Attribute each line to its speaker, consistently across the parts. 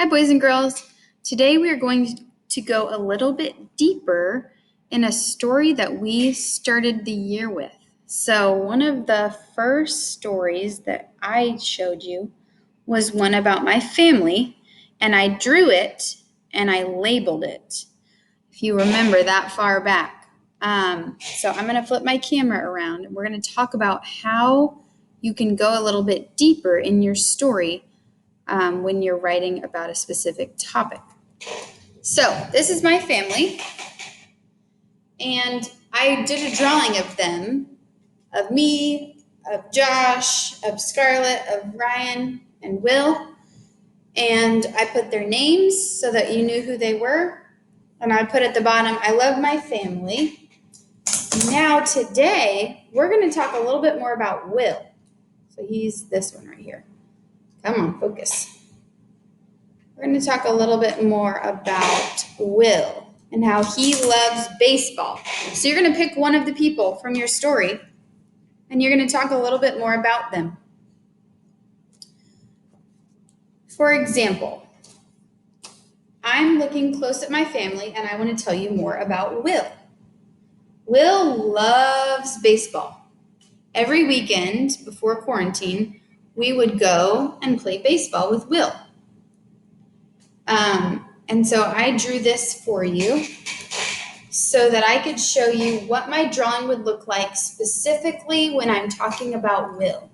Speaker 1: Hi, boys and girls. Today we are going to go a little bit deeper in a story that we started the year with. So one of the first stories that I showed you was one about my family, and I drew it and I labeled it, if you remember that far back. So I'm going to flip my camera around, and we're going to talk about how you can go a little bit deeper in your story when you're writing about a specific topic. So this is my family, and I did a drawing of them, of me, of Josh, of Scarlett, of Ryan, and Will, and I put their names so that you knew who they were, and I put at the bottom, I love my family. Now today, we're going to talk a little bit more about Will. So he's this one right here. Come on, focus. We're going to talk a little bit more about Will and how he loves baseball. So you're going to pick one of the people from your story, and you're going to talk a little bit more about them. For example, I'm looking close at my family, and I want to tell you more about Will. Will loves baseball. Every weekend before quarantine, we would go and play baseball with Will. And so I drew this for you so that I could show you what my drawing would look like specifically when I'm talking about Will.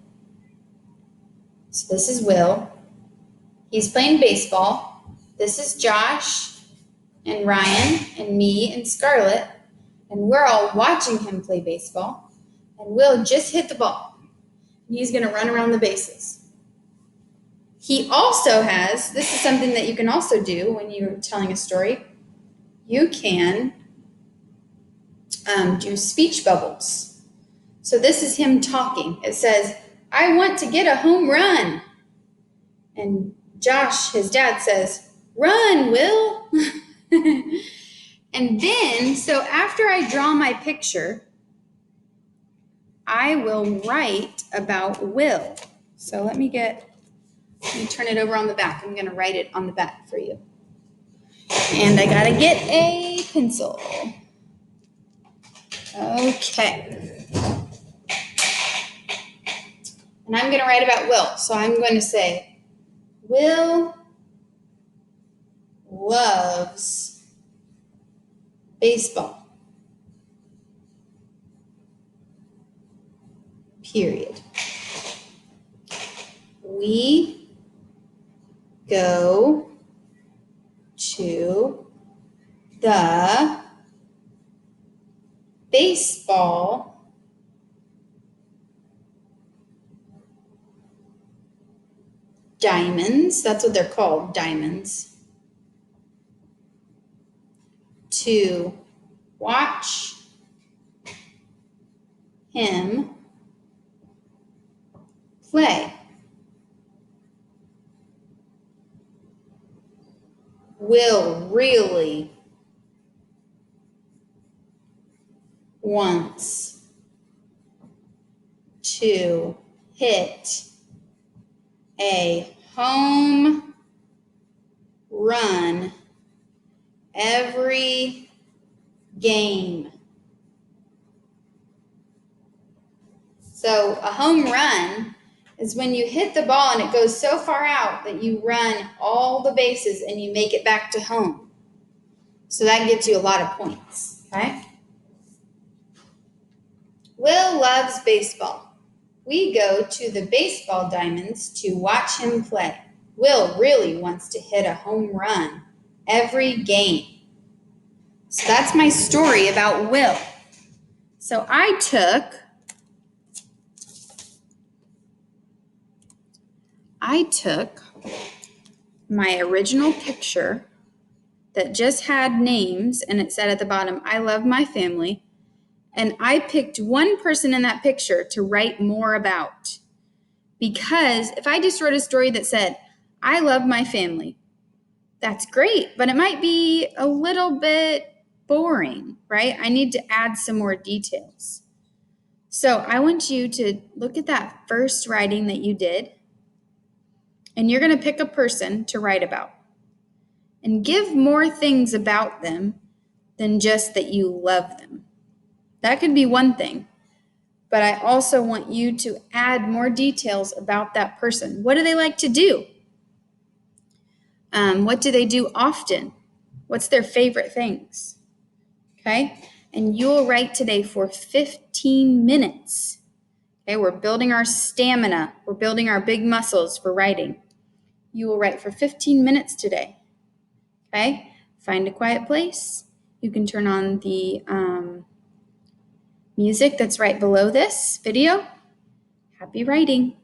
Speaker 1: So this is Will. He's playing baseball. This is Josh and Ryan and me and Scarlett, and we're all watching him play baseball. And Will just hit the ball. He's going to run around the bases. He also has, this is something that you can also do when you're telling a story. You can do speech bubbles. So this is him talking. It says, I want to get a home run. And Josh, his dad, says, run, Will. And then, so after I draw my picture, I will write about Will. So let me turn it over on the back. I'm going to write it on the back for you. And I got to get a pencil. Okay. And I'm going to write about Will. So I'm going to say, Will loves baseball. Period. We go to the baseball diamonds. That's what they're called, diamonds. To watch him play. Will really wants to hit a home run every game. So a home run is when you hit the ball and it goes so far out that you run all the bases and you make it back to home. So that gives you a lot of points, okay? Will loves baseball. We go to the baseball diamonds to watch him play. Will really wants to hit a home run every game. So that's my story about Will. So I took my original picture that just had names, and it said at the bottom, I love my family. And I picked one person in that picture to write more about. Because if I just wrote a story that said, I love my family, that's great, but it might be a little bit boring, right? I need to add some more details. So I want you to look at that first writing that you did, and you're going to pick a person to write about. and give more things about them than just that you love them. That could be one thing. But I also want you to add more details about that person. What do they like to do? What do they do often? What's their favorite things? Okay, and you'll write today for 15 minutes. Okay, we're building our stamina. We're building our big muscles for writing. You will write for 15 minutes today. Okay, find a quiet place. You can turn on the music that's right below this video. Happy writing.